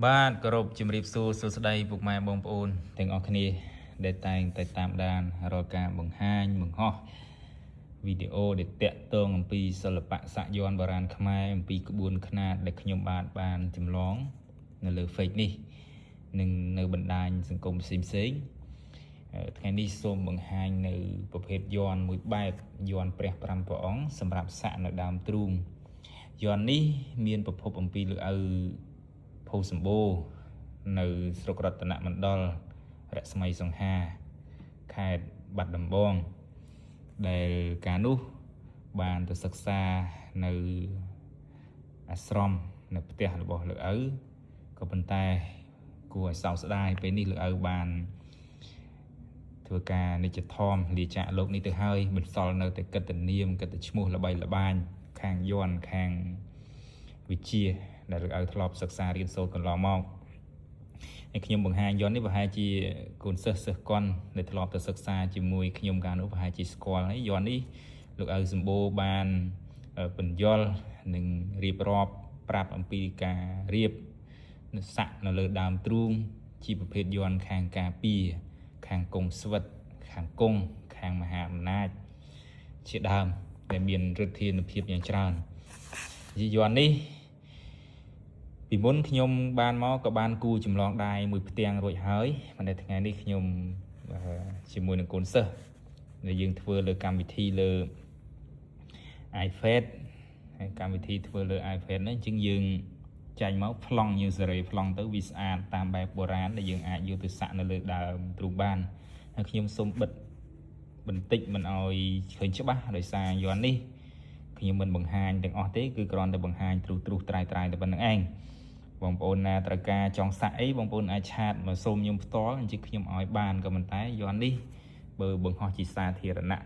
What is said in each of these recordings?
បាទគោរពជំរាបសួរសួស្តីពុកម៉ែបងប្អូនទាំងអស់គ្នាដែលតែងតែតាមដានរាល់ការបង្ហាញបង្ហោះវីដេអូដែលតាក់ទងអំពីសិល្បៈសាក់យ័ន្តបុរាណខ្មែរអំពីក្បួនខ្នាតដែលខ្ញុំបានចម្លងនៅលើ Face នេះនិងនៅបណ្ដាញសង្គមផ្សេងថ្ងៃនេះសូមបង្ហាញនៅប្រភេទយ័ន្តមួយបែបយ័ន្តព្រះ5ព្រះអង្គសម្រាប់សាក់នៅដើមទ្រូងយ័ន្តនេះមានប្រភពអំពីលើឪភូសម្បូរនៅស្រុករតនមណ្ឌលរស្មីសង្ហាខេត្តបាត់ដំបងដែលកាលនោះបានទៅសិក្សានៅអាស្រមនៅផ្ទះរបស់លោកឪក៏ប៉ុន្តែគួរឲ្យសោកស្ដាយពេលនេះលោកឪបានធ្វើការនិច្ចធម្មលាចាកលោកនេះទៅហើយបន្សល់នៅតែកិត្តិនាមកិត្តិឈ្មោះល្បីល្បាញខាងយ័ន្តខាងវិជាដែលលោកឪធ្លាប់សិក្សារៀនសូត្រកន្លងមកហើយខ្ញុំបង្ហាញយ័ន្តនេះប្រហែលជាកូនសិស្សកន់ដែលធ្លាប់ទៅសិក្សាជាមួយខ្ញុំកាលនោះប្រហែលជាស្គាល់ហើយយ័ន្តនេះលោកឪសម្បូរបានបញ្យល់និងរៀបរាប់ប្រាប់អំពីការរៀបសាក់នៅលើដើមទ្រូងជាប្រភេទយ័ន្តខាងការពារខាងកុងស្វិតខាងកុងខាងមហាអំណាចជាដើមដែលមានឫទ្ធានុភាពយ៉ាងច្រើនយ័ន្តនេះពីមុនខ្ញុំបានមកក៏បានគូចម្លងដៃមួយផ្ទាំងរួចហើយប៉ុន្តែថ្ងៃនេះខ្ញុំជាមួយនឹងកូនសិស្សដែលយើងធ្វើលើកម្មវិធីលើ iPad ហើយកម្មវិធីធ្វើលើ iPad ហ្នឹងជាងយើងចាញ់មកប្លង់យើងសេរីប្លង់ទៅវាស្អាតតាមបែបបុរាណដែលយើងអាចយកទៅសាក់នៅលើដើមទ្រូងបានហើយខ្ញុំសូមបិទបន្តិចមិនឲ្យឃើញច្បាស់ដោយសារយ័ន្តនេះខ្ញុំមិនបង្ហាញទាំងអស់ទេគឺគ្រាន់តែបង្ហាញទ្រុសត្រាយតែប៉ុណ្្នឹងឯងបងប្អូនណាត្រូវការចង់សាក់អីបងប្អូនអាចឆាតមកសូមខ្ញុំផ្ទាល់អញ្ចឹងខ្ញុំឲ្យបានក៏ប៉ុន្តែយ័ន្តនេះបើបង្ហោះជាសាធារណៈ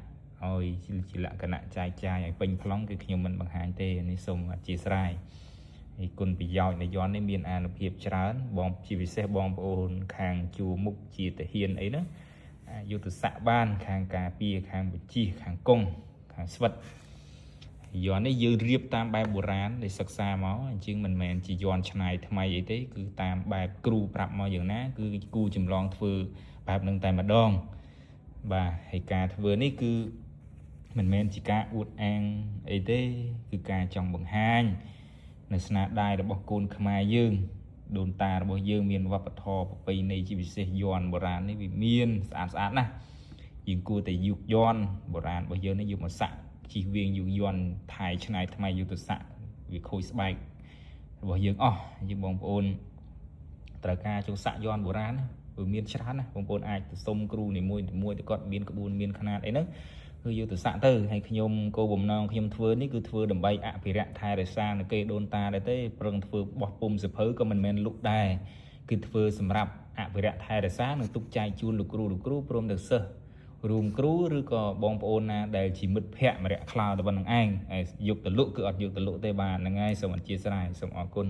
ឲ្យជាលក្ខណៈចែកចាយឲ្យពេញប្លង់គឺខ្ញុំមិនបង្ហាញទេនេះសូមអធិស្ឋានហើយគុណប្រយោជន៍នៃយ័ន្តនេះមានអានុភាពច្រើនបងជាពិសេសបងប្អូនខាងជួរមុខជាទាហានអីណាយកទៅសាក់បានខាងការពារខាងបញ្ជីខាងកុងខាងស្វិតយ័ន្តនេះយើងរៀបតាមបែបបុរាណដែលសិក្សាមកអញ្ចឹងមិនមែនជាយ័ន្តឆ្នៃថ្មីអីទេគឺតាមបែបគ្រូប្រាប់មកយ៉ាងណាគឺគូចម្លងធ្វើបែបនឹងតែម្ដងបាទហើយការធ្វើនេះគឺមិនមែនជាការអួតអាងអីទេគឺការចង់បង្ហាញនៅស្នាដៃរបស់កូនខ្មែរយើងដូនតារបស់យើងមានវប្បធម៌ប្រពៃណីជាពិសេសយ័ន្តបុរាណនេះវាមានស្អាតណាស់យើងគួរតែយកយ័ន្តបុរាណរបស់យើងនេះយកមកសាក់ជិះវៀងយ័ន្តថៃឆ្នៃថ្មីយកទៅសាក់វាខូចស្បែករបស់យើងអស់យើងបងប្អូនត្រូវការចូលសាក់យ័ន្តបុរាណវាមានច្រើនណាបងប្អូនអាចទៅសុំគ្រូនីមួយទៅគាត់មានក្បួនមានខ្នាតអីហ្នឹងគឺយកទៅសាក់ទៅហើយខ្ញុំគោលបំណងខ្ញុំធ្វើនេះគឺធ្វើដើម្បីអភិរក្សថែរក្សានៅគេដូនតាដែរទេប្រឹងធ្វើបោះពុំសភៅក៏មិនមែនលុកដែរគឺធ្វើសម្រាប់អភិរក្សថែរក្សានិងទុកចែកជូនលោកគ្រូព្រមទាំងសិស្សរួមគ្រូឬក៏បងប្អូនណាដែលជាមិត្តភ័ក្តិម្នាក់ខ្លៅតែប៉ុណ្្នឹងឯងយកទៅលក់គឺអត់យកទៅលក់ទេបាទហ្នឹងហើយសូមអធិស្ឋានសូមអរគុណ